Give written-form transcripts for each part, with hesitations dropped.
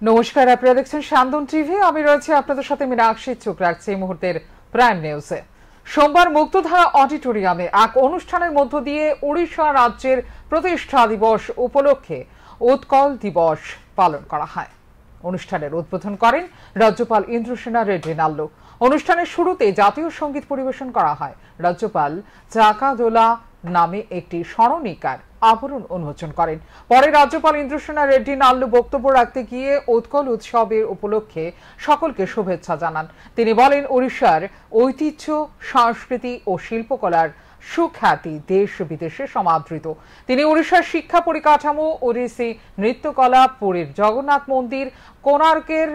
নমস্কার, আপনারা দেখছেন শান্তন টিভি। আমি রয়েছে আপনাদের সাথে মীনাক্ষী। চোখ রাখছে এই মুহূর্তের প্রাইম নিউজে। সোমবার মুক্তধারা অডিটোরিয়ামে এক অনুষ্ঠানের মধ্য দিয়ে ওড়িশা রাজ্যের প্রতিষ্ঠা দিবস উপলক্ষে উৎকল দিবস পালন করা হয়। অনুষ্ঠানের উদ্বোধন করেন রাজ্যপাল ইন্দ্রসেনা রেড্ডি নাল্লু। অনুষ্ঠানের শুরুতে জাতীয় সঙ্গীত পরিবেশন করা হয়। রাজ্যপাল চাকাদোলা নামে একটি স্মরণিকার আবরণ উন্মোচন করেন। পরে রাজ্যপাল ইন্দ্রসেনা রেড্ডি নাল্লু বক্তব্য রাখতে গিয়ে উৎকল উৎসবের উপলক্ষে সকলকে শুভেচ্ছা জানান। তিনি বলেন, ওড়িশার ঐতিহ্য, সংস্কৃতি ও শিল্পকলার সুখ্যাতি দেশ বিদেশে সমাদৃত। তিনি ওড়িশার শিক্ষা পরিকাঠামো, ওড়িশি নৃত্যকলা, পুরীর জগন্নাথ মন্দির, কোণার্কের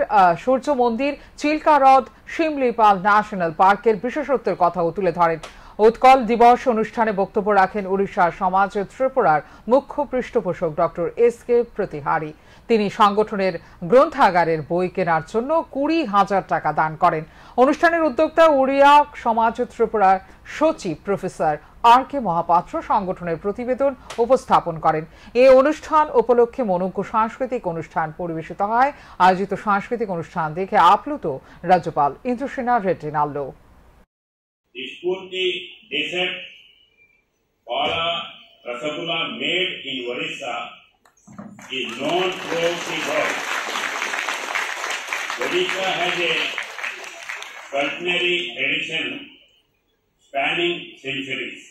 সূর্য মন্দির, চিল্কা হ্রদ, শিমলিপাল ন্যাশনাল পার্কের বিশেষত্বের কথাও তুলে ধরেন। উৎকল দিবস অনুষ্ঠানে বক্তব্য রাখেন ওড়িশা সমাজ ত্রিপুরার মুখ্য পৃষ্ঠপোষক ডক্টর এস.কে. প্রতিহারী। তিনি সংগঠনের গ্রন্থাগারের বই কেনার জন্য 20,000 টাকা দান করেন। অনুষ্ঠানের উদ্যোক্তা ওড়িয়া সমাজ ত্রিপুরার সচিব প্রফেসর আর.কে. মহাপাত্র সংগঠনের প্রতিবেদন উপস্থাপন করেন। এই অনুষ্ঠান উপলক্ষে মনোজ্ঞ সাংস্কৃতিক অনুষ্ঠান পরিবেশিত হয়। আয়োজিত সাংস্কৃতিক অনুষ্ঠান দেখে আপ্লুত রাজ্যপাল Indrasena Reddy Nallu. Spurti dessert Pala Rasagula made in Orissa is known throughout the world. Orissa has a culinary tradition spanning centuries.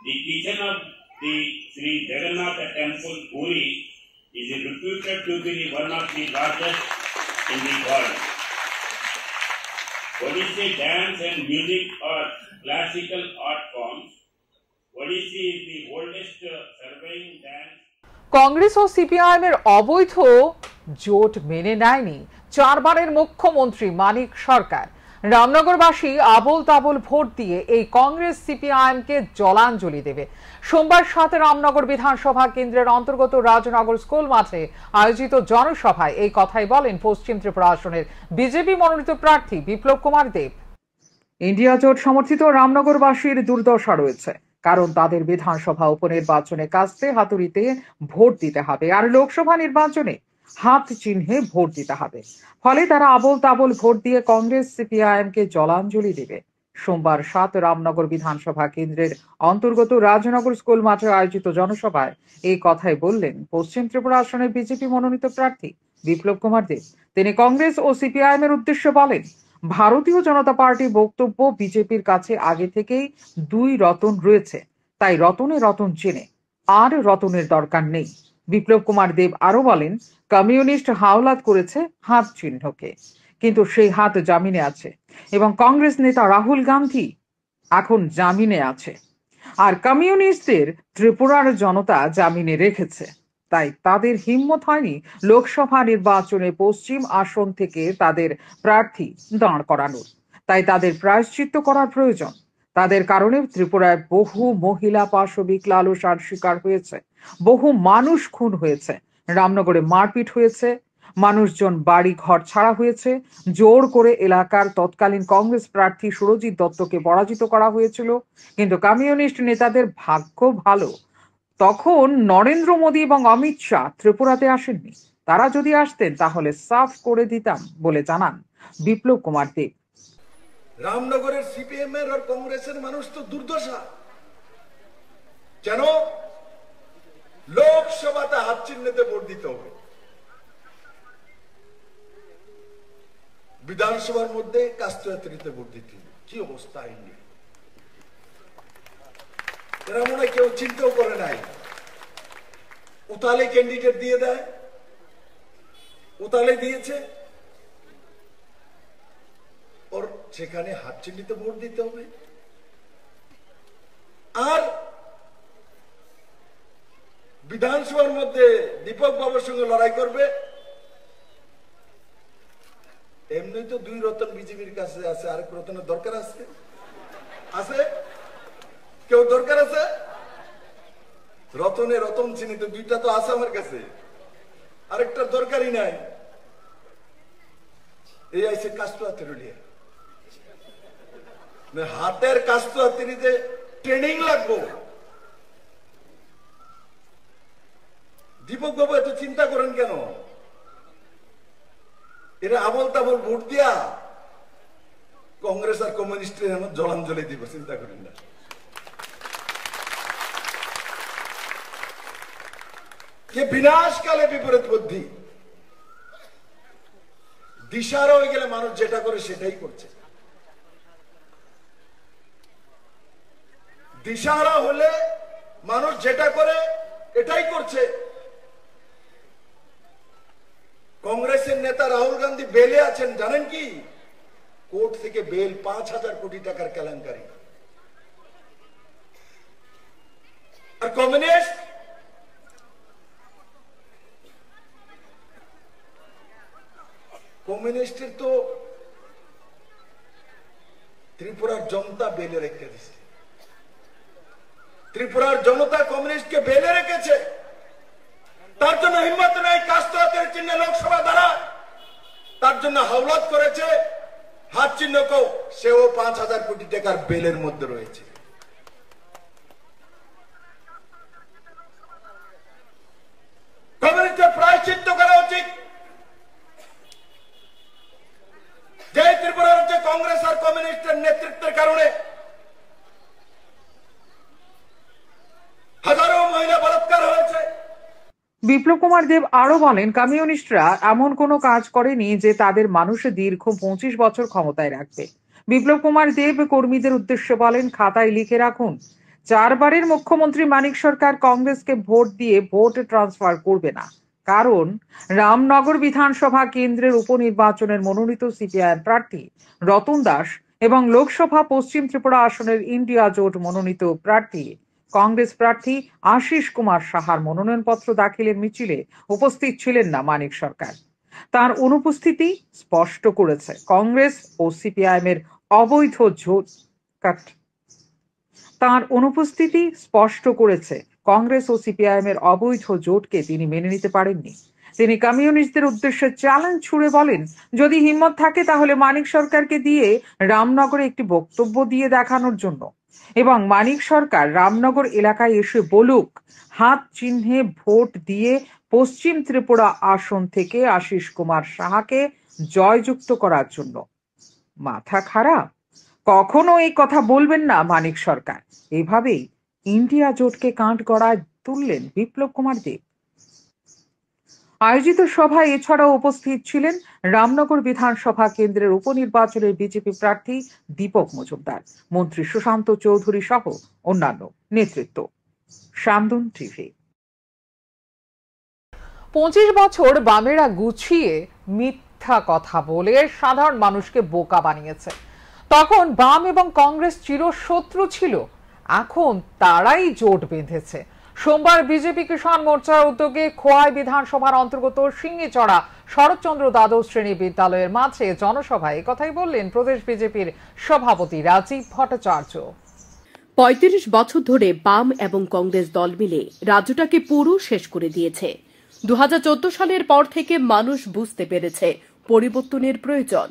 The kitchen of the Sri Jagannatha Temple, Puri, is reputed to be one of the largest in the world. Odissi dance and music are classical art forms. Odissi is the oldest surviving dance. Congress ও সিপিআইএম এর অবৈধ জোট মেনে নেয়নি 4 বারের মুখ্যমন্ত্রী মানিক সরকার। রামনগরবাসী Abol Tabol vote দিয়ে এই কংগ্রেস সিপিআইএম কে জলাঞ্জলি দেবে। সোমবার 7 রামনগর বিধানসভা কেন্দ্রের অন্তর্গত রাজনগর স্কুল মাঠে আয়োজিত জনসভায় এই কথাই বলেন পশ্চিম ত্রিপুরা আসনের বিজেপি মনোনীত প্রার্থী বিপ্লব কুমার দেব। ইন্ডিয়া জোট সমর্থিত রামনগরবাসীর দুর্দশা রয়েছে, কারণ তাদের বিধানসভা উপনির্বাচনে কাস্তে হাতুড়িতে ভোট দিতে হবে আর লোকসভা নির্বাচনে হাত চিহ্নে ভোট দিতে হবে। ফলে তারা আবোল তাবোল ভোট দিয়ে কংগ্রেস সিপিআইএম কে জলাঞ্জলি দেবে। সোমবার 7 রামনগর বিধানসভা কেন্দ্রের অন্তর্গত রাজনগর স্কুল মাঠে আয়োজিত জনসভায় এই কথাই বললেন পশ্চিম ত্রিপুরা আসনের বিজেপি মনোনীত প্রার্থী বিপ্লব কুমার দেব। তিনি কংগ্রেস ও সিপিআইএম এর উদ্দেশ্যে বলেন, ভারতীয় জনতা পার্টির বক্তব্য বিজেপির কাছে আগে থেকেই 2 রতন রয়েছে, তাই রতনে রতন চেনে আর রতনের দরকার নেই। বিপ্লব কুমার দেব আরো বলেন, কমিউনিস্ট হাওলাত করেছে হাত চিহ্নকে, কিন্তু সেই হাত জামিনে আছে এবং কংগ্রেস নেতা রাহুল গান্ধী এখন জামিনে আছে আর কমিউনিস্টদের ত্রিপুরার জনতা জামিনে রেখেছে। তাই তাদের হিম্মত হয়নি লোকসভা নির্বাচনে পশ্চিম আসন থেকে তাদের প্রার্থী দাঁড় করানোর। তাই তাদের প্রায়শ্চিত্ত করার প্রয়োজন। তাদের কারণে ত্রিপুরায় বহু মহিলা পাশবিক লালসার শিকার হয়েছে, বহু মানুষ খুন হয়েছে, রামনগরে মারপিট হয়েছে, মানুষজন বাড়ি ঘর ছাড়া হয়েছে, জোর করে এলাকার তৎকালীন কংগ্রেস প্রার্থী সুরজিৎ দত্তকে পরাজিত করা হয়েছিল। কিন্তু কমিউনিস্ট নেতাদের ভাগ্য ভালো, তখন নরেন্দ্র মোদী এবং অমিত শাহ ত্রিপুরাতে আসেননি। তারা যদি আসতেন তাহলে সাফ করে দিতাম বলে জানান বিপ্লব কুমার দেব। রামনগরের সিপিএম এর আর কংগ্রেসের মানুষ তো দুর্দশা। কেন? লোকসভাতে হাত চিহ্নেতে ভোট দিতে হবে, বিধানসভার মধ্যে কাস্ট্রাতিতে ভোট দিতে হবে। কি অবস্থা ইন্ডিয়া! এরা মনে কেউ চিন্তাও করে নাই। উতালে ক্যান্ডিডেট দিয়ে দেয়, উতালে দিয়েছে, ওর সেখানে হাত চিহ্নিতে ভোট দিতে হবে। আর বিধানসভার মধ্যে দীপক বাবুর সঙ্গে লড়াই করবে। এমনি তো 2 রতন বিজেপির কাছে আছে, আরেক রতনের দরকার আছে? আছে কেউ দরকার আছে? রতনে রতন চিহ্নিত 2টা তো আছে আমার কাছে, আরেকটার দরকারই নাই। এই আইসে কাস্টুয়াতিরিয়া, হাতের কাস্টুয়াতিরিতে ট্রেনিং লাগবো। দীপক বাবু এত চিন্তা করেন কেন? এরা আবল তাবল ভোট দিয়া কংগ্রেস আর কমিউনিস্টের জলাঞ্জলি দিব, চিন্তা করেন না। বিনাশকালে বিপরীত বুদ্ধি, দিশারা হয়ে গেলে মানুষ যেটা করে সেটাই করছে। দিশাহারা হলে মানুষ যেটা করে এটাই করছে। কংগ্রেসের নেতা রাহুল গান্ধী বেলে আছেন, জানেন কি? কোর্ট থেকে বেল 5,000 কোটি টাকার কেলেঙ্কারি। আর কমিউনিস্টের তো ত্রিপুরার জনতা বেলে রেখে দিচ্ছে। ত্রিপুরার জনতা কমিউনিস্টকে বেলে রেখেছে, তার জন্য হিম্মত নেই কাস্তাতের চিহ্নে লোকসভা দাঁড়ায়, তার জন্য হাওলাত করেছে। হাত চিহ্ন কেউ, সেও 5,000 কোটি টাকার বেলের মধ্যে রয়েছে। কমিউনিস্টের প্রায়শ্চিত্ত করা উচিত। যে ত্রিপুরা রাজ্যে কংগ্রেস আর কমিউনিস্টের নেতৃত্বের কারণে হাজারো মহিলা বলাৎকার হয়েছে। বিপ্লব কুমার দেব আরো বলেন, কমিউনিস্টরা এমন কোনো কাজ করেনি যে তাদের মানুষের দীর্ঘ 25 বছর ক্ষমতায় রাখবে। বিপ্লব কুমার দেব কর্মীদের উদ্দেশ্যে বলেন, খাতায় লিখে রাখুন, 4 বারের মুখ্যমন্ত্রী মানিক সরকার কংগ্রেসকে ভোট দিয়ে ভোট ট্রান্সফার করবে না, কারণ রামনগর বিধানসভা কেন্দ্রের উপনির্বাচনের মনোনীত সিপিআইএম প্রার্থী রতন দাস এবং লোকসভা পশ্চিম ত্রিপুরা আসনের ইন্ডিয়া জোট মনোনীত প্রার্থী কংগ্রেস প্রার্থী আশিস কুমার সাহার মনোনয়নপত্র দাখিলের মিছিলে উপস্থিত ছিলেন না মানিক সরকার। তার অনুপস্থিতি স্পষ্ট করেছে কংগ্রেস ও সিপিআইএম এর অবৈধ জোট। তার অনুপস্থিতি স্পষ্ট করেছে কংগ্রেস ও সিপিআইএম এর অবৈধ জোটকে তিনি মেনে নিতে পারেননি। তিনি কমিউনিস্টদের উদ্দেশ্যে চ্যালেঞ্জ ছুড়ে বলেন, যদি হিম্মত থাকে তাহলে মানিক সরকারকে দিয়ে রামনগরে একটি বক্তব্য দিয়ে দেখানোর জন্য, এবং মানিক সরকার রামনগর এলাকায় এসে বলুক হাত চিহ্নে ভোট দিয়ে পশ্চিম ত্রিপুরা আসন থেকে আশিস কুমার সাহাকে জয়যুক্ত করার জন্য। মাথা খারাপ? কখনো এই কথা বলবেন না মানিক সরকার। এভাবেই ইন্ডিয়া জোটকে কাঠগড়ায় তুললেন বিপ্লব কুমার দেব। আয়োজিত সভায় এছাড়াও উপস্থিত ছিলেন রামনগর বিধানসভা কেন্দ্রের উপনির্বাচনের বিজেপি প্রার্থী দীপক মজুমদার, মন্ত্রী সুশান্ত চৌধুরী সহ অন্যান্য নেতৃত্ব। শান্তন টিভি। 25 বছর বামেরা গুছিয়ে মিথ্যা কথা বলে সাধারণ মানুষকে বোকা বানিয়েছে। তখন বাম এবং কংগ্রেস চিরশত্রু ছিল, এখন তারাই জোট বেঁধেছে। সোমবার বিজেপি কিষাণ মোর্চার উদ্যোগে খোয়াই বিধানসভার অন্তর্গত সিঙ্গিচড়া শরৎচন্দ্র দ্বাদশ শ্রেণী বিদ্যালয়ের মাঝে জনসভায় একথাই বললেন প্রদেশ বিজেপির সভাপতি রাজীব ভট্টাচার্য। 35 বছর ধরে বাম এবং কংগ্রেস দল মিলে রাজ্যটাকে পুরো শেষ করে দিয়েছে। 2014 সালের পর থেকে মানুষ বুঝতে পেরেছে পরিবর্তনের প্রয়োজন।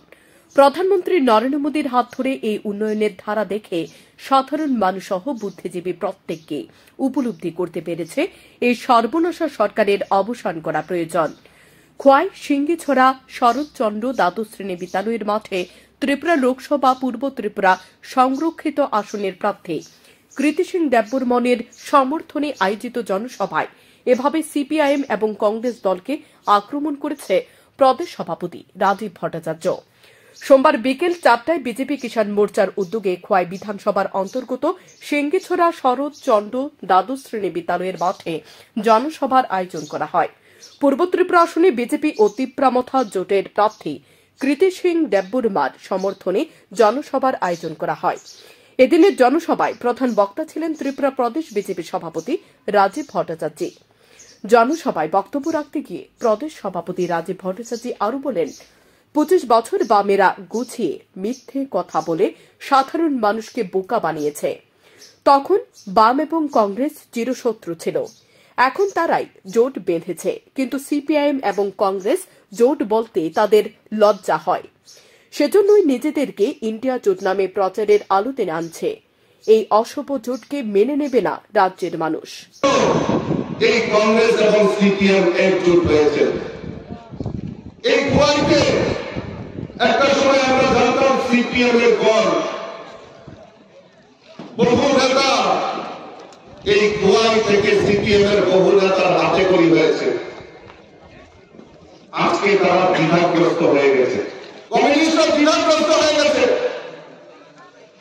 প্রধানমন্ত্রী নরেন্দ্র মোদীর হাত ধরে এই উন্নয়নের ধারা দেখে সাধারণ মানুষ সহ বুদ্ধিজীবী প্রত্যেককে উপলব্ধি করতে পেরেছে এই সর্বনাশা সরকারের অবসান করা প্রয়োজন। খোয়াই সিঙ্গিছড়া শরৎচন্দ্র দ্বাদশ শ্রেণী বিদ্যালয়ের মাঠে ত্রিপুরা লোকসভা পূর্ব ত্রিপুরা সংরক্ষিত আসনের প্রার্থী কৃতি সিং দেববর্মনের সমর্থনে আয়োজিত জনসভায় এভাবে সিপিআইএম এবং কংগ্রেস দলকে আক্রমণ করেছে প্রদেশ সভাপতি রাজীব ভট্টাচার্য। সোমবার বিকেল 4টায় বিজেপি কিষাণ মোর্চার উদ্যোগে খোয়াই বিধানসভার অন্তর্গত সিঙ্গিছড়া শরৎচন্দ্র দ্বাদশ শ্রেণী বিদ্যালয়ের মাঠে জনসভার আয়োজন করা হয়। পূর্ব ত্রিপুরা আসনে বিজেপি ও তিপ্রামথা জোটের প্রার্থী কৃতি সিং দেববর্মার সমর্থনে জনসভার আয়োজন করা হয়। এদিনের জনসভায় প্রধান বক্তা ছিলেন ত্রিপুরা প্রদেশ বিজেপি সভাপতি রাজীব ভট্টাচার্য। জনসভায় বক্তব্য রাখতে গিয়ে প্রদেশ সভাপতি রাজীব ভট্টাচার্য আরও বলেন, 25 বছর বামেরা গুছিয়ে মিথ্যে কথা বলে সাধারণ মানুষকে বোকা বানিয়েছে। তখন বাম এবং কংগ্রেস চিরশত্রু ছিল, এখন তারাই জোট বেঁধেছে, কিন্তু সিপিআইএম এবং কংগ্রেস জোট বলতে তাদের লজ্জা হয়, সেজন্যই নিজেদেরকে ইন্ডিয়া জোট নামে প্রচারের আলোতে আনছে। এই অশুভ জোটকে মেনে নেবে না রাজ্যের মানুষ। এই কংগ্রেস এবং সিপিএম একজোট হয়েছে, এই খোয়াইতে সিপিএম এর পর বহু নেতা এই খোয়াই থেকে সিপিএম এর বহু নেতার হাতে করি হয়েছে। আজকে তারা দ্বিধাগ্রস্ত হয়ে গেছে, কমিউনিস্টরা দ্বিধাগ্রস্ত হয়ে গেছে।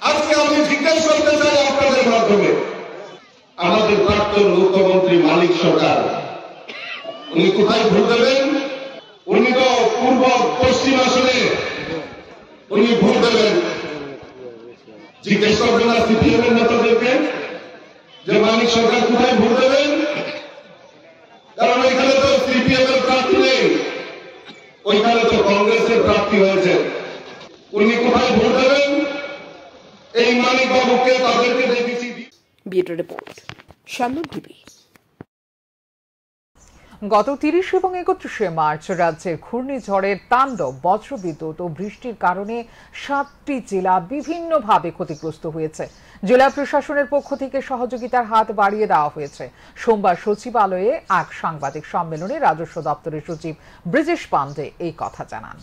আজকে আমি জিজ্ঞেস করতে চাই আপনাদের মাধ্যমে, আমাদের প্রাক্তন মুখ্যমন্ত্রী মানিক সরকার উনি কোথায় ভোট দেবেন? উনি তো পূর্ব পশ্চিম আসনে উনি ভোট দেবেন। জিজ্ঞেস করবেন না সিপিএম এর নেতাদেরকে যে মানিক সরকার কোথায় ভোট দেবেন? কারণ এখানে তো সিপিএম এর প্রার্থী নেই, ওইখানে তো কংগ্রেসের প্রার্থী হয়েছে। উনি কোথায় ভোট দেবেন? এই মানিক বাবুকে তাদেরকে দেখেছি। Bureau report, Shantan TV. গত 30 এবং 31শে মার্চ রাজ্যের ঘূর্ণিঝড়ের তাণ্ডব, বজ্রবিদ্যুৎ ও বৃষ্টির কারণে 7টি জেলা বিভিন্নভাবে ক্ষতিগ্রস্ত হয়েছে। জেলা প্রশাসনের পক্ষ থেকে সহযোগিতার হাত বাড়িয়ে দেওয়া হয়েছে। সোমবার সচিবালয়ে এক সাংবাদিক সম্মেলনে রাজস্ব দপ্তরের সচিব ব্রিজেশ পান্ডে এই কথা জানান।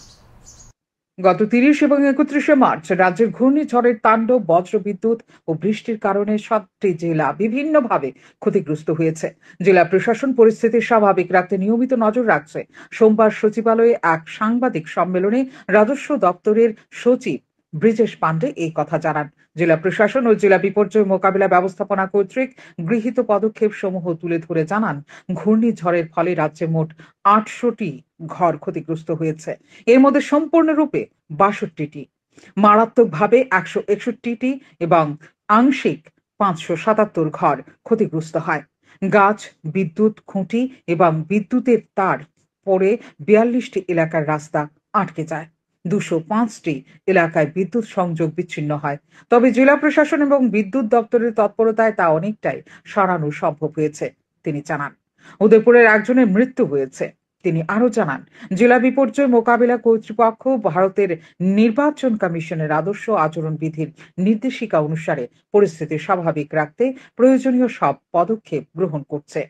গত 30 এবং 31শে মার্চ রাজ্যের ঘূর্ণিঝড়ের তাণ্ডব, বজ্রবিদ্যুৎ ও বৃষ্টির কারণে 7টি জেলা বিভিন্নভাবে ক্ষতিগ্রস্ত হয়েছে। জেলা প্রশাসন পরিস্থিতি স্বাভাবিক রাখতে নিয়মিত নজর রাখছে। সোমবার সচিবালয়ে এক সাংবাদিক সম্মেলনে রাজস্ব দপ্তরের সচিব ব্রিজেশ পান্ডে এই কথা জানান। জেলা প্রশাসন ও জেলা বিপর্যয় মোকাবিলা ব্যবস্থাপনা কর্তৃক গৃহীত পদক্ষেপ সমূহ তুলে ধরে জানান, ঘূর্ণিঝড়ের ফলে রাজ্যে মোট 800টি ঘর ক্ষতিগ্রস্ত হয়েছে। এর মধ্যে সম্পূর্ণরূপে 62টি, মারাত্মকভাবে 161টি এবং আংশিক 577 ঘর ক্ষতিগ্রস্ত হয়। গাছ, বিদ্যুৎ খুঁটি এবং বিদ্যুতের তার পড়ে 42টি এলাকার রাস্তা আটকে যায়। 205টি এলাকায় বিদ্যুৎ সংযোগ বিচ্ছিন্ন হয়। তবে জেলা প্রশাসন এবং বিদ্যুৎ দপ্তরের তৎপরতায় তা অনেকটাই সরানো সম্ভব হয়েছে তিনি জানান। উদয়পুরের একজনের মৃত্যু হয়েছে। তিনি আরো জানান, জেলা বিপর্যয় মোকাবিলা কর্তৃপক্ষ ভারতের নির্বাচন কমিশনের আদর্শ আচরণ বিধির নির্দেশিকা অনুসারে পরিস্থিতি স্বাভাবিক রাখতে প্রয়োজনীয় সব পদক্ষেপ গ্রহণ করছে।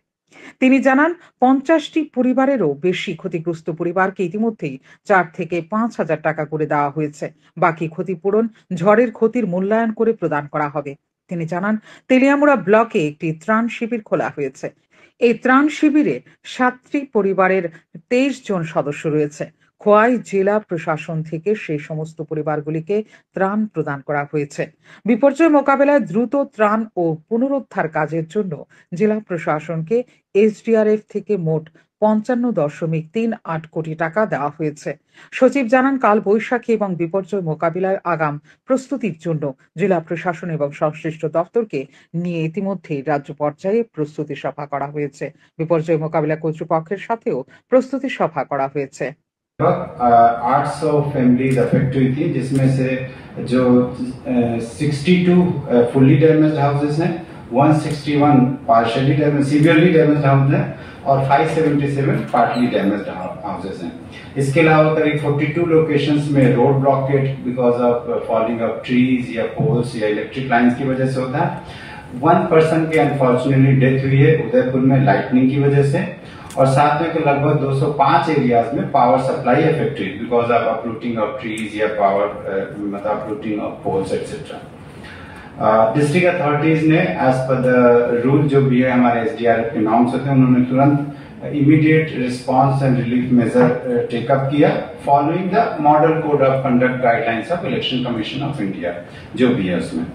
তিনি জানান, 50টি পরিবারেরও বেশি ক্ষতিগ্রস্ত পরিবারকে ইতিমধ্যেই 4 থেকে 5,000 টাকা করে দেওয়া হয়েছে। বাকি ক্ষতিপূরণ ঝড়ের ক্ষতির মূল্যায়ন করে প্রদান করা হবে। তিনি জানান, তেলিয়ামুড়া ব্লকে একটি ত্রাণ শিবির খোলা হয়েছে। এই ত্রাণ শিবিরে 7টি পরিবারের 23 জন সদস্য রয়েছে। খোয়াই জেলা প্রশাসন থেকে সেই সমস্ত পরিবারগুলিকে ত্রাণ প্রদান করা হয়েছে। বিপর্যয় মোকাবেলায় দ্রুত ত্রাণ ও পুনরুদ্ধার কাজের জন্য জেলা প্রশাসনকে এসডিআরএফ থেকে মোট 55.38 কোটি টাকা দেওয়া হয়েছে। সচিব জানান, কাল বৈশাখী এবং বিপর্যয় মোকাবিলায় আগাম প্রস্তুতির জন্য জেলা প্রশাসন এবং সংশ্লিষ্ট দপ্তরকে নিয়ে ইতিমধ্যেই রাজ্য পর্যায়ে প্রস্তুতি সভা করা হয়েছে। বিপর্যয় মোকাবিলা কর্তৃপক্ষের সাথেও প্রস্তুতি सभा করা হয়েছে। 800 फैमिलीज अफेक्ट हुई थी, जिसमें से जो 62 फुल्ली डैमेज्ड हाउसेस हैं, 161 partially damage severely damaged house हैं और 577 पार्टली डैमेज्ड हाउसेस हैं। इसके अलावा करीब 42 लोकेशंस में road blockage because of falling of trees या पोल्स या इलेक्ट्रिक लाइंस की वजह से होता है। 1 पर्सन की अनफॉर्चुनेटली डेथ हुई है उदयपुर में लाइटनिंग की वजह से, और साथ में लगभग 205 एरियाज में पावर सप्लाई अफेक्ट हुई because of uprooting of trees या पावर मतलब uprooting of poles etcetera. District authorities ने एज पर द रूल जो भी है हमारे एसडीआरएफ के नॉर्म्स होते हैं, उन्होंने तुरंत immediate response and relief measure take up किया following the model code of conduct guidelines of election commission of India जो भी है उसमें।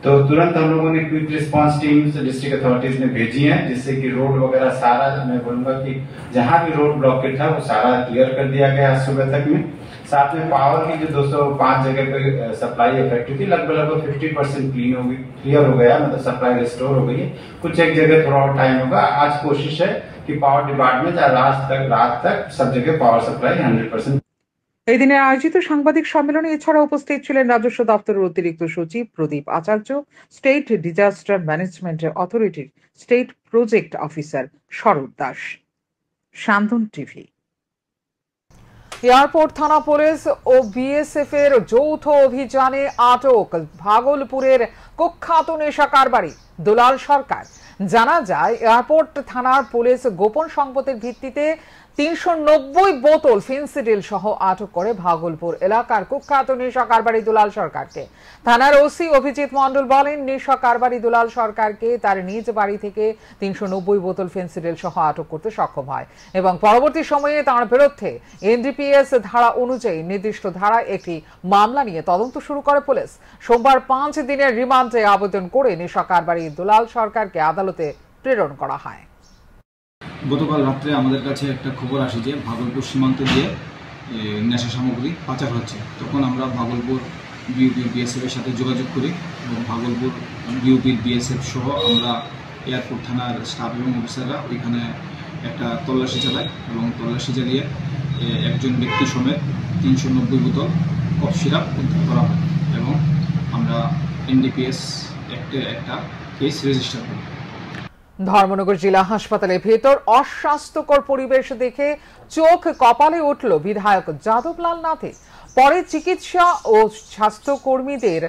तो तुरंत हम लोगों ने quick response teams district authorities ने भेजी हैं, जिससे कि रोड वगैरह सारा, मैं बोलूंगा कि जहां भी रोड ब्लॉकेज था वो सारा क्लियर कर दिया गया आज सुबह तक में। साथ में पावर की जो 205 जगह पे सप्लाई इफेक्ट हुई थी, लगभग 50% क्लियर हो गया, मतलब सप्लाई रिस्टोर हो गई है। कुछ एक जगह थोड़ा और टाइम होगा। आज कोशिश है कि पावर डिपार्टमेंट रात तक सब जगह पावर सप्लाई 100%। এই দিনের আয়োজিত সাংবাদিক সম্মেলনে এছাড়া উপস্থিত ছিলেন রাজস্ব দপ্তরের অতিরিক্ত সচিব প্রদীপ আচার্য, স্টেট ডিজাস্টার ম্যানেজমেন্ট অথরিটির স্টেট প্রজেক্ট অফিসার স্বরূপ দাস। শান্তন টিভি। এয়ারপোর্ট থানা পুলিশ ও বিএসএফ এর যৌথ অভিযানে আটক ভাগলপুরের কুখ্যাত নেশা কারবারি দুলাল সরকার। জানা যায়, এয়ারপোর্ট থানার পুলিশ গোপন সংবাদের ভিত্তিতে 390 বোতল ফেন্সিডিল সহ আটক করে ভাগলপুর এলাকার কুখ্যাত নেশা কারবারি দুলাল সরকারকে। থানার ওসি অভিজিৎ মণ্ডল বলেন, নেশা কারবারি দুলাল সরকারকে তার নিজ বাড়ি থেকে 390 বোতল ফেন্সিডিল সহ আটক করতে সক্ষম হয় এবং পরবর্তী সময়ে তার বিরুদ্ধে এনডিপিএস ধারা অনুযায়ী নির্দিষ্ট ধারায় একটি মামলা নিয়ে তদন্ত শুরু করে পুলিশ। সোমবার 5 দিনের রিমান্ডে আবেদন করে নেশা কারবারি দুলাল সরকারকে আদালতে প্রেরণ করা হয়। গতকাল রাত্রে আমাদের কাছে একটা খবর আসে যে ভাগলপুর সীমান্ত দিয়ে নেশা সামগ্রী পাচার হচ্ছে। তখন আমরা ভাগলপুর বিউপি বিএসএফ এর সাথে যোগাযোগ করি এবং ভাগলপুর বিউপি বিএসএফ সহ আমরা এয়ারপোর্ট থানার স্টাফ এবং অফিসাররা ওইখানে একটা তল্লাশি চালায় এবং তল্লাশি চালিয়ে একজন ব্যক্তি সমেত 390 বোতল কফ সিরাপ উদ্ধার করা হয় এবং আমরা এনডিপিএস একটা কেস রেজিস্টার করি। ধর্মনগর জেলা হাসপাতালের ভেতর অস্বাস্থ্যকর পরিবেশ দেখে চোখ কপালে উঠল বিধায়ক যাদব লাল নাথের। পরে চিকিৎসক ও স্বাস্থ্যকর্মীদের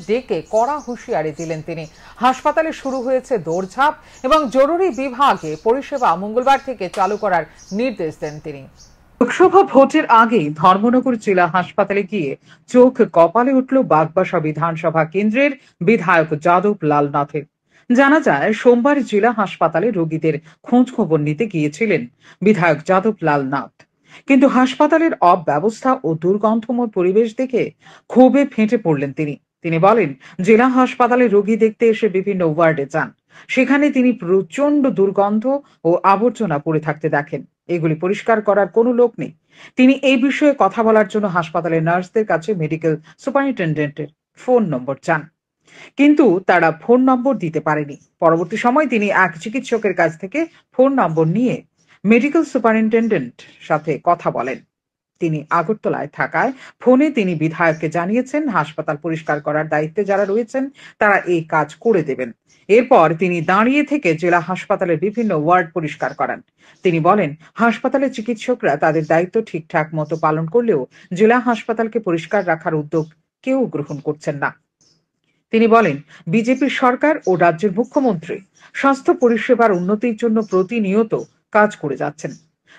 ডেকে কড়া হুঁশিয়ারি দিলেন তিনি। হাসপাতালে শুরু হয়েছে দৌড়ঝাঁপ এবং জরুরি বিভাগে পরিষেবা মঙ্গলবার থেকে চালু করার নির্দেশ দেন তিনি। লোকসভা ভোটের আগে ধর্মনগর জেলা হাসপাতালে গিয়ে চোখ কপালে উঠল বাগবাসা বিধানসভা কেন্দ্রের বিধায়ক যাদব লাল নাথের। জানা যায়, সোমবার জেলা হাসপাতালে রোগীদের খোঁজ খবর নিতে গিয়েছিলেন বিধায়ক যাদব লাল নাথ, কিন্তু হাসপাতালের অব্যবস্থা ও দুর্গন্ধময় পরিবেশ দেখে ক্ষোভে ফেটে পড়লেন তিনি বলেন, জেলা হাসপাতালে রোগী দেখতে এসে বিভিন্ন ওয়ার্ডে যান, সেখানে তিনি প্রচন্ড দুর্গন্ধ ও আবর্জনা পড়ে থাকতে দেখেন। এগুলি পরিষ্কার করার কোনো লোক নেই। তিনি এই বিষয়ে কথা বলার জন্য হাসপাতালের নার্সদের কাছে মেডিকেল সুপারিনটেন্ডেন্টের ফোন নম্বর চান, কিন্তু তারা ফোন নম্বর দিতে পারেনি। পরবর্তী সময় তিনি এক চিকিৎসকের কাছ থেকে ফোন নম্বর নিয়ে মেডিকেল সুপারিনটেন্ডেন্ট সাথে কথা বলেন। তিনি আগরতলায় থাকায় ফোনে তিনি বিধায়ককে জানিয়েছেন হাসপাতাল পরিষ্কার করার দায়িত্বে যারা রয়েছেন তারা এই কাজ করে দেবেন। এরপর তিনি দাঁড়িয়ে থেকে জেলা হাসপাতালের বিভিন্ন ওয়ার্ড পরিষ্কার করান। তিনি বলেন, হাসপাতালের চিকিৎসকরা তাদের দায়িত্ব ঠিকঠাক মতো পালন করলেও জেলা হাসপাতালকে পরিষ্কার রাখার উদ্যোগ কেউ গ্রহণ করছেন না। তিনি বলেন, বিজেপির সরকার ও রাজ্যের মুখ্যমন্ত্রী স্বাস্থ্য পরিষেবার উন্নতির জন্য প্রতিনিয়ত কাজ করে যাচ্ছেন,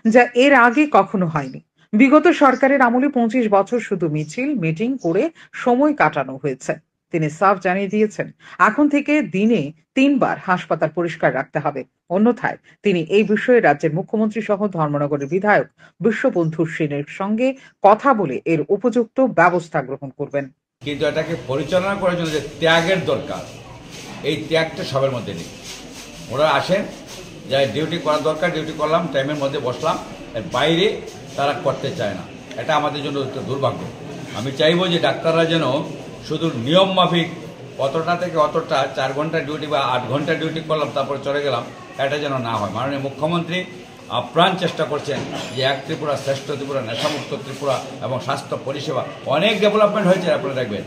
যা এর আগে কখনো হয়নি। বিগত সরকারের আমলে 25 বছর শুধু মিছিল মিটিং করে সময় কাটানো হয়েছে। তিনি সাফ জানিয়ে দিয়েছেন, এখন থেকে দিনে 3 বার হাসপাতাল পরিষ্কার রাখতে হবে, অন্যথায় তিনি এই বিষয়ে রাজ্যের মুখ্যমন্ত্রী সহ ধর্মনগরের বিধায়ক বিশ্ববন্ধু সেনের সঙ্গে কথা বলে এর উপযুক্ত ব্যবস্থা গ্রহণ করবেন। কিন্তু এটাকে পরিচালনা করার জন্য যে ত্যাগের দরকার, এই ত্যাগটা সবার মধ্যে নেই। ওরা আসেন, যা ডিউটি করার দরকার ডিউটি করলাম, টাইমের মধ্যে বসলাম, এর বাইরে তারা করতে চায় না। এটা আমাদের জন্য একটা দুর্ভাগ্য। আমি চাইবো যে ডাক্তাররা যেন শুধু নিয়ম মাফিক অতটা থেকে অতটা 4 ঘন্টা ডিউটি বা 8 ঘন্টা ডিউটি করলাম তারপরে চলে গেলাম, এটা যেন না হয়। মাননীয় মুখ্যমন্ত্রী আপ্রাণ চেষ্টা করছেন যে এক ত্রিপুরা শ্রেষ্ঠ ত্রিপুরা, নেশামুক্ত ত্রিপুরা এবং স্বাস্থ্য পরিষেবা অনেক ডেভেলপমেন্ট হয়েছে। আপনারা দেখবেন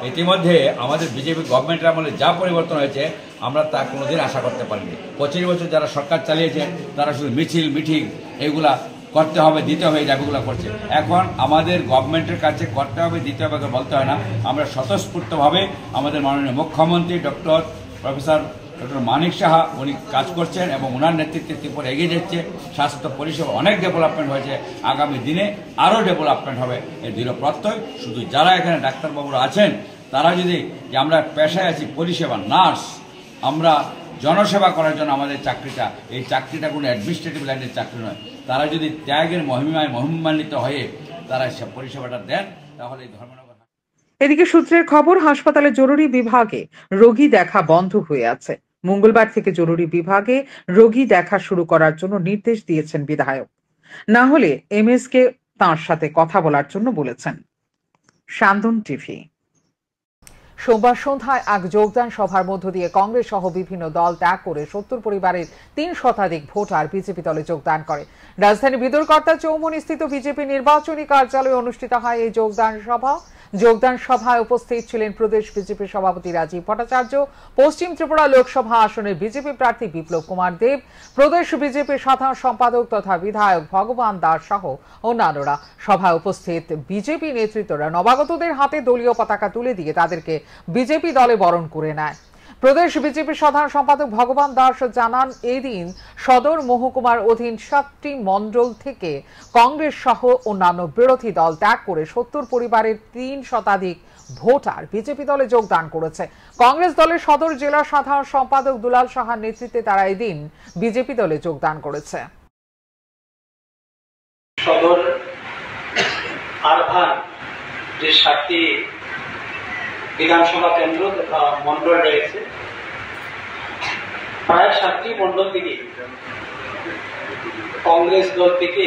ইতিমধ্যে আমাদের বিজেপি গভর্নমেন্টের আমলে যা পরিবর্তন হয়েছে আমরা তা কোনোদিন আশা করতে পারিনি। 25 বছর যারা সরকার চালিয়েছে তারা শুধু মিছিল মিটিং এগুলা করতে হবে দিতে হবে এই দাবিগুলো করছে। এখন আমাদের গভর্নমেন্টের কাছে করতে হবে দিতে হবে বলতে হয় না, আমরা স্বতঃস্ফূর্তভাবে আমাদের মাননীয় মুখ্যমন্ত্রী প্রফেসর ডক্টর মানিক সাহা উনি কাজ করছেন এবং ওনার নেতৃত্বে ত্রিপুরা এগিয়ে যাচ্ছে। স্বাস্থ্য পরিষেবা অনেক ডেভেলপমেন্ট হয়েছে, আগামী দিনে আরও ডেভেলপমেন্ট হবে এই দৃঢ় প্রত্যয়। শুধু যারা এখানে ডাক্তারবাবুরা আছেন তারা যদি যে আমরা পেশায় আছি পরিষেবা নার্স, আমরা জনসেবা করার জন্য আমাদের চাকরিটা, এই চাকরিটা কোনো অ্যাডমিনিস্ট্রেটিভ লাইনের চাকরি নয়, তারা যদি ত্যাগের মহিমান্বিত হয়ে তারা পরিষেবাটা দেন তাহলে এই ধর্মনগর। এদিকে সূত্রের খবর, হাসপাতালে জরুরি বিভাগে রোগী দেখা বন্ধ হয়ে আছে। মঙ্গলবার থেকে জরুরি বিভাগে রোগী দেখা শুরু করার জন্য নির্দেশ দিয়েছেন বিধায়ক, না হলে এমএস কে তাঁর সাথে কথা বলার জন্য বলেছেন। শান্তন টিভি। সোমবার সন্ধ্যায় এক যোগদান সভার মধ্য দিয়ে কংগ্রেস সহ বিভিন্ন দল ত্যাগ করে 70 পরিবারের 3 শতাধিক ভোটার বিজেপি দলে যোগদান করে। রাজধানীর বিদুরকর্তা চৌমুহনীস্থিত বিজেপি নির্বাচনী কার্যালয়ে অনুষ্ঠিত হয় এই যোগদান সভায় উপস্থিত ছিলেন প্রদেশ বিজেপি সভাপতি রাজীব ভট্টাচার্য, পশ্চিম ত্রিপুরা লোকসভা আসনের বিজেপি প্রার্থী বিপ্লব কুমার দেব, প্রদেশ বিজেপির সাধারণ সম্পাদক তথা বিধায়ক ভগবান দাস সহ অন্যান্যরা। সভায় উপস্থিত বিজেপি নেতৃত্বরা নবাগতদের হাতে দলীয় পতাকা তুলে দিয়ে তাদেরকে বিজেপি দলে বরণ করে নেয়। প্রদেশ বিজেপি সাধারণ সম্পাদক ভগবান দাস জানান, এই দিন সদর মহকুমার অধীন 7টি মণ্ডল থেকে কংগ্রেস সহ অন্যান্য বিরোধী দল ত্যাগ করে 70 পরিবারের 3 শতাধিক ভোটার বিজেপি দলে যোগদান করেছে। কংগ্রেস দলের সদর জেলা সাধারণ সম্পাদক দুলাল সাহার নেতৃত্বে তারা এই দিন বিজেপি দলে যোগদান করেছে। সদর আরভান যে 7টি বিধানসভা কেন্দ্র তথা মন্ডল রয়েছে, প্রায় 7টি মন্ডল থেকে কংগ্রেস দল থেকে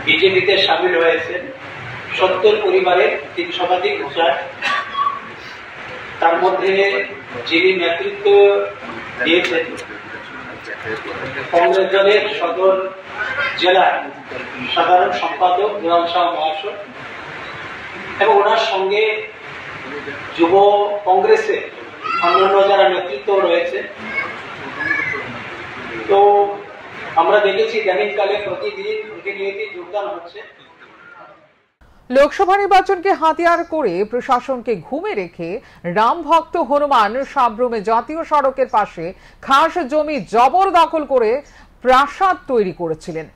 বিজেপিতে সামিল হয়েছে 70 পরিবারের 3 শতাধিক ভোটার। তার মধ্যে যিনি নেতৃত্ব দিয়েছেন কংগ্রেস দলের সদর জেলার সাধারণ সম্পাদক দুলাল শাহ মহাশয় এবং ওনার সঙ্গে যুব কংগ্রেসের অন্যান্য যারা নেতৃত্ব রয়েছে। তো আমরা দেখেছি ইদানিংকালে প্রতিদিন প্রতিনিয়ত যোগদান হচ্ছে। লোকসভা নির্বাচনকে হাতিয়ার করে প্রশাসনকে ঘুমে রেখে রাম ভক্ত হনুমান সাব্রুমে জাতীয় সড়কের পাশে খাস জমি জবরদখল করে প্রাসাদ তৈরি করেছিলেন।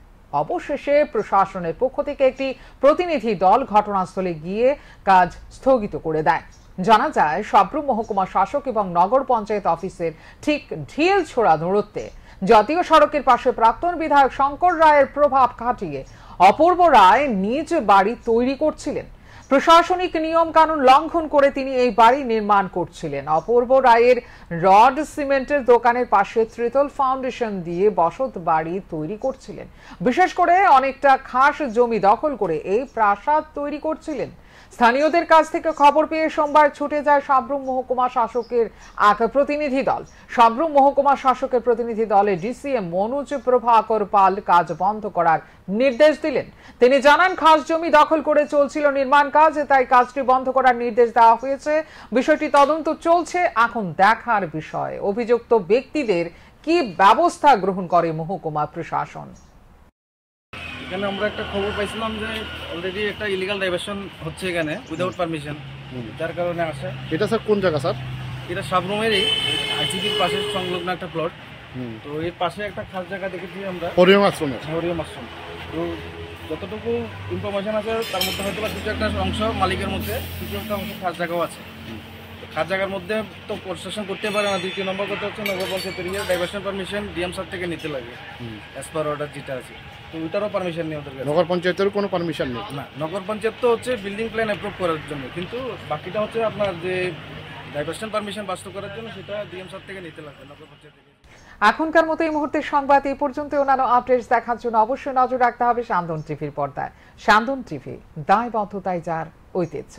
অবশেষে প্রশাসনের পক্ষ থেকে একটি প্রতিনিধি দল ঘটনাস্থলে গিয়ে কাজ স্থগিত করে দেয়। জানা যায়, সাব্রুম মহকুমা শাসক এবং নগর পঞ্চায়েত অফিসের ঠিক ঢিল ছোড়া দূরত্বে জাতীয় সড়কের পাশে প্রাক্তন বিধায়ক শঙ্কর রায়ের প্রভাব খাটিয়ে অপূর্ব রায় নিজ বাড়ি তৈরি করছিলেন। প্রশাসনিক নিয়ম কানুন লঙ্ঘন করে তিনি এই বাড়ি নির্মাণ করছিলেন। অপূর্ব রায়ের রড সিমেন্টের দোকানের পাশে ত্রিতল ফাউন্ডেশন দিয়ে বসত বাড়ি তৈরি করছিলেন। বিশেষ করে অনেকটা খাস জমি দখল করে এই প্রাসাদ তৈরি করছিলেন। স্থানীয়দের কাছ থেকে খবর পেয়ে সোমবার ছুটে যায় সাব্রুম মহকুমা শাসকের এক প্রতিনিধি দল। সাব্রুম মহকুমা শাসকের প্রতিনিধি দলে ডিসিএম মনোজ প্রভাকর পাল কাজ বন্ধ করার নির্দেশ দিলেন। তিনি জানান, খাস জমি দখল করে চলছিল নির্মাণ কাজ, তাই কাজটি বন্ধ করার নির্দেশ দেওয়া হয়েছে। বিষয়টি তদন্ত চলছে। এখন দেখার বিষয় অভিযুক্ত ব্যক্তিদের কি ব্যবস্থা গ্রহণ করে মহকুমা প্রশাসন। এখানে আমরা একটা খবর পাইছিলাম যে অলরেডি একটা ইলিগাল ডাইভারশন হচ্ছে এখানে উইদাউট পারমিশন, যার কারণে আসে। এটা স্যার কোন জায়গা স্যার? এটা সাবরুমেরই আইসিপির পাশে সংলগ্ন একটা প্লট। তো এর পাশে একটা খাস জায়গা দেখেছি আমরা, হরিয়ম আশ্রম। তো যতটুকু ইনফরমেশন আছে তার মধ্যে হয়তো বা কিছু একটা অংশ মালিকের মধ্যে, কিছু একটা অংশ খাস জায়গাও আছে। খাস জায়গার মধ্যে তো প্রশাসন করতে পারে না। 2 নম্বর কথা হচ্ছে নগর পঞ্চায়েতের ডাইভারশন পারমিশন ডিএম স্যার থেকে নিতে লাগে অ্যাজ পার অর্ডার যেটা আছে। তো ওইটারও পারমিশন নেই ওদের কাছে। নগর পঞ্চায়েতের কোনো পারমিশন নেই না। নগর পঞ্চায়েত তো হচ্ছে বিল্ডিং প্ল্যান অ্যাপ্রুভ করার জন্য, কিন্তু বাকিটা হচ্ছে আপনার যে ডাইভারশন পারমিশন বাস্তব করার জন্য সেটা ডিএম স্যার থেকে নিতে লাগে নগর পঞ্চায়েত থেকে। এখনকার মতো এই মুহূর্তের সংবাদ এই পর্যন্ত। অন্যান্য আপডেটস দেখার জন্য অবশ্যই নজর রাখতে হবে সান্দন টিভির পর্দায়। সান্দন টিভি, দায়বদ্ধতায় যার ঐতিহ্য।